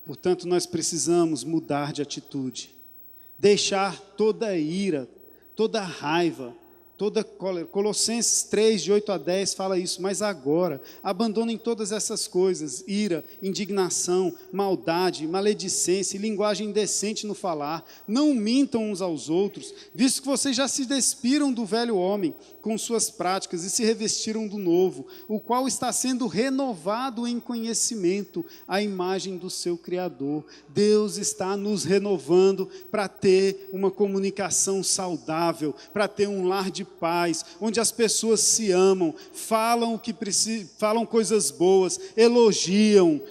Portanto, nós precisamos mudar de atitude, deixar toda a ira, toda a raiva, toda cólera. Colossenses 3, de 8 a 10 fala isso, mas agora, abandonem todas essas coisas, ira, indignação, maldade, maledicência e linguagem indecente no falar, não mintam uns aos outros, visto que vocês já se despiram do velho homem com suas práticas e se revestiram do novo, o qual está sendo renovado em conhecimento, à imagem do seu Criador. Deus está nos renovando para ter uma comunicação saudável, para ter um lar de paz, onde as pessoas se amam, falam o que precisam, falam coisas boas, elogiam,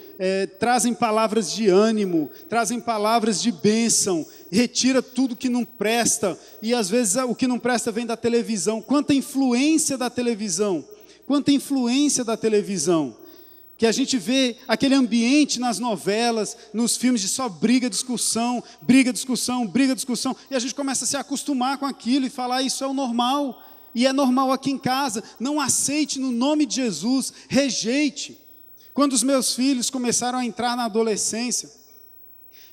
trazem palavras de ânimo, trazem palavras de bênção, retira tudo que não presta, e às vezes o que não presta vem da televisão. Quanta influência da televisão, que a gente vê aquele ambiente nas novelas, nos filmes de só briga, discussão, e a gente começa a se acostumar com aquilo e falar, isso é o normal, e é normal aqui em casa. Não aceite no nome de Jesus, rejeite. Quando os meus filhos começaram a entrar na adolescência,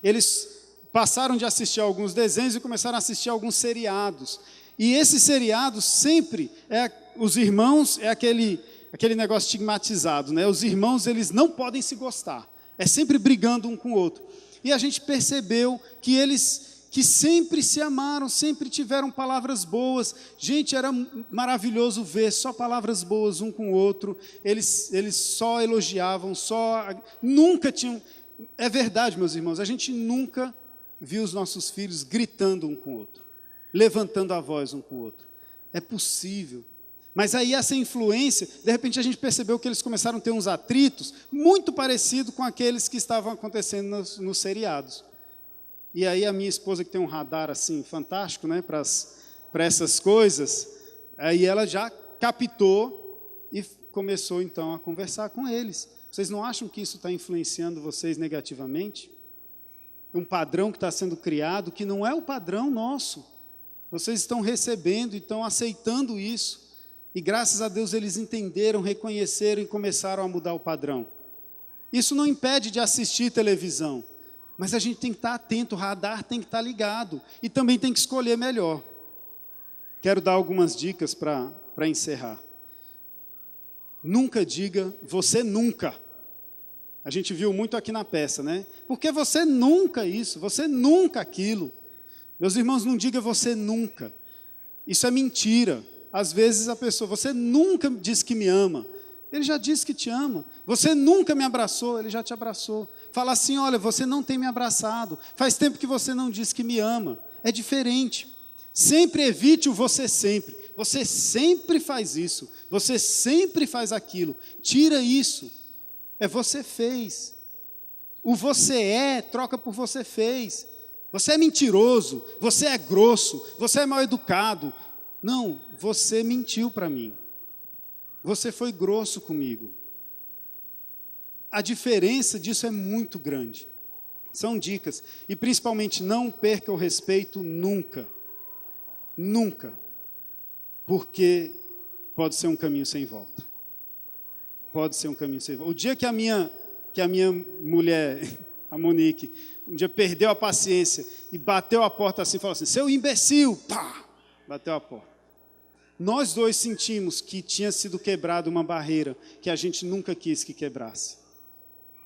eles passaram de assistir a alguns desenhos e começaram a assistir a alguns seriados, e esses seriados sempre, os irmãos, aquele negócio estigmatizado, né? Os irmãos, eles não podem se gostar, é sempre brigando um com o outro. E a gente percebeu que eles, que sempre se amaram, sempre tiveram palavras boas. Gente, era maravilhoso ver só palavras boas um com o outro. Eles só elogiavam, nunca tinham... É verdade, meus irmãos, a gente nunca viu os nossos filhos gritando um com o outro, levantando a voz um com o outro. É possível. Mas aí essa influência, de repente a gente percebeu que eles começaram a ter uns atritos muito parecidos com aqueles que estavam acontecendo nos seriados. E aí a minha esposa, que tem um radar assim fantástico, né, para essas coisas, aí ela já captou e começou então a conversar com eles. Vocês não acham que isso está influenciando vocês negativamente? Um padrão que está sendo criado, que não é o padrão nosso. Vocês estão recebendo e estão aceitando isso. E graças a Deus eles entenderam, reconheceram e começaram a mudar o padrão. Isso não impede de assistir televisão, mas a gente tem que estar atento, o radar tem que estar ligado e também tem que escolher melhor. Quero dar algumas dicas para encerrar. Nunca diga, você nunca. A gente viu muito aqui na peça, né? Porque você nunca isso, você nunca aquilo. Meus irmãos, não diga você nunca. Isso é mentira. Às vezes a pessoa, você nunca disse que me ama. Ele já disse que te ama. Você nunca me abraçou, ele já te abraçou. Fala assim, olha, você não tem me abraçado. Faz tempo que você não disse que me ama. É diferente. Sempre evite o você sempre. Você sempre faz isso. Você sempre faz aquilo. Tira isso. É você fez. O você é, troca por você fez. Você é mentiroso, você é grosso, você é mal educado. Não, você mentiu para mim. Você foi grosso comigo. A diferença disso é muito grande. São dicas. E principalmente, não perca o respeito nunca. Nunca. Porque pode ser um caminho sem volta. Pode ser um caminho sem volta. O dia que a minha mulher, a Monique, um dia perdeu a paciência e bateu a porta assim, falou assim, seu imbecil, pá! Bateu a porta. Nós dois sentimos que tinha sido quebrada uma barreira que a gente nunca quis que quebrasse.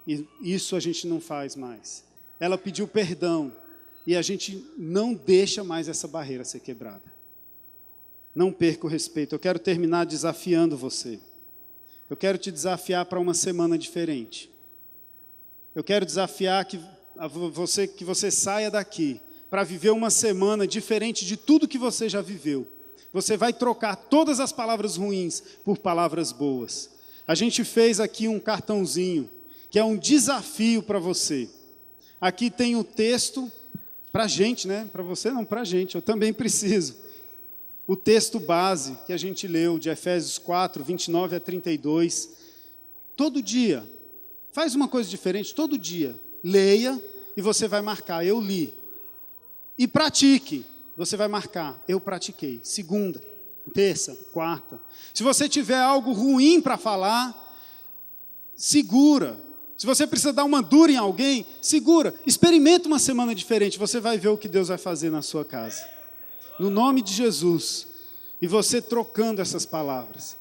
E isso a gente não faz mais. Ela pediu perdão e a gente não deixa mais essa barreira ser quebrada. Não perca o respeito. Eu quero terminar desafiando você. Eu quero te desafiar para uma semana diferente. Eu quero desafiar que você saia daqui para viver uma semana diferente de tudo que você já viveu. Você vai trocar todas as palavras ruins por palavras boas. A gente fez aqui um cartãozinho, que é um desafio para você. Aqui tem o texto, para a gente, né? Para você não, para a gente, eu também preciso. O texto base que a gente leu, de Efésios 4, 29 a 32. Todo dia, faz uma coisa diferente, todo dia. Leia e você vai marcar, eu li. E pratique. Você vai marcar, eu pratiquei. Segunda, terça, quarta. Se você tiver algo ruim para falar, segura. Se você precisa dar uma dura em alguém, segura. Experimenta uma semana diferente, você vai ver o que Deus vai fazer na sua casa. No nome de Jesus. E você trocando essas palavras.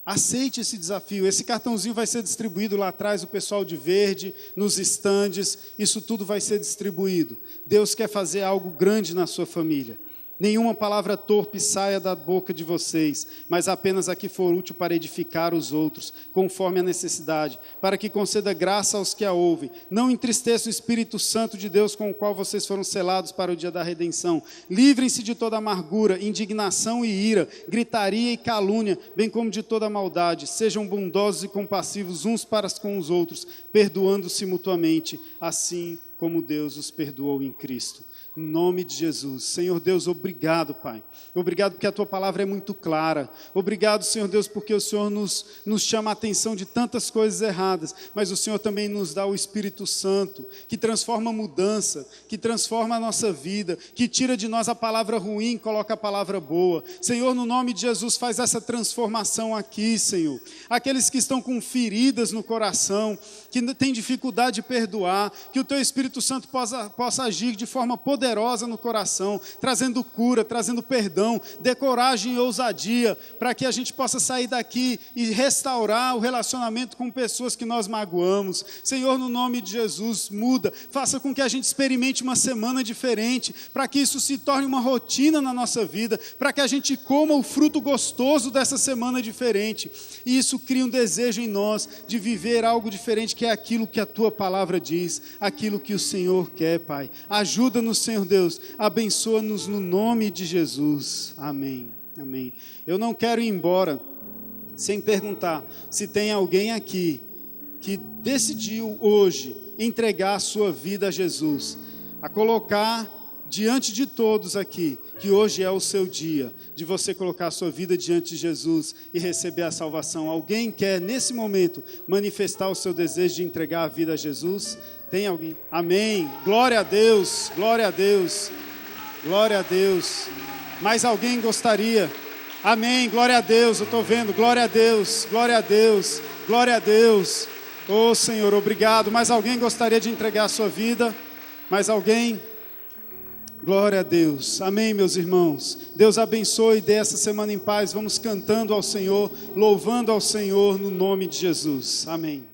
Aceite esse desafio. Esse cartãozinho vai ser distribuído lá atrás, o pessoal de verde, nos estandes, isso tudo vai ser distribuído. Deus quer fazer algo grande na sua família. Nenhuma palavra torpe saia da boca de vocês, mas apenas a que for útil para edificar os outros, conforme a necessidade, para que conceda graça aos que a ouvem. Não entristeça o Espírito Santo de Deus, com o qual vocês foram selados para o dia da redenção. Livrem-se de toda amargura, indignação e ira, gritaria e calúnia, bem como de toda maldade. Sejam bondosos e compassivos uns para com os outros, perdoando-se mutuamente, assim como Deus os perdoou em Cristo. Em nome de Jesus. Senhor Deus, obrigado, Pai. Obrigado porque a Tua palavra é muito clara. Obrigado, Senhor Deus, porque o Senhor nos chama a atenção de tantas coisas erradas, mas o Senhor também nos dá o Espírito Santo, que transforma a mudança, que transforma a nossa vida, que tira de nós a palavra ruim e coloca a palavra boa. Senhor, no nome de Jesus, faz essa transformação aqui, Senhor. Aqueles que estão com feridas no coração, que têm dificuldade de perdoar, que o Teu Espírito Santo possa agir de forma poderosa no coração, trazendo cura, trazendo perdão, dê coragem e ousadia, para que a gente possa sair daqui e restaurar o relacionamento com pessoas que nós magoamos. Senhor, no nome de Jesus, muda, faça com que a gente experimente uma semana diferente, para que isso se torne uma rotina na nossa vida, para que a gente coma o fruto gostoso dessa semana diferente, e isso cria um desejo em nós de viver algo diferente, que é aquilo que a Tua palavra diz, aquilo que o Senhor quer, Pai. Ajuda-nos, Senhor Deus, abençoa-nos no nome de Jesus. Amém. Amém. Eu não quero ir embora sem perguntar se tem alguém aqui que decidiu hoje entregar a sua vida a Jesus, a colocar diante de todos aqui, que hoje é o seu dia, de você colocar a sua vida diante de Jesus e receber a salvação. Alguém quer, nesse momento, manifestar o seu desejo de entregar a vida a Jesus? Tem alguém? Amém. Glória a Deus, glória a Deus, glória a Deus. Mais alguém gostaria? Amém, glória a Deus, eu estou vendo, glória a Deus, glória a Deus, glória a Deus. Oh Senhor, obrigado. Mais alguém gostaria de entregar a sua vida? Mais alguém? Glória a Deus. Amém, meus irmãos. Deus abençoe e dê essa semana em paz. Vamos cantando ao Senhor, louvando ao Senhor no nome de Jesus. Amém.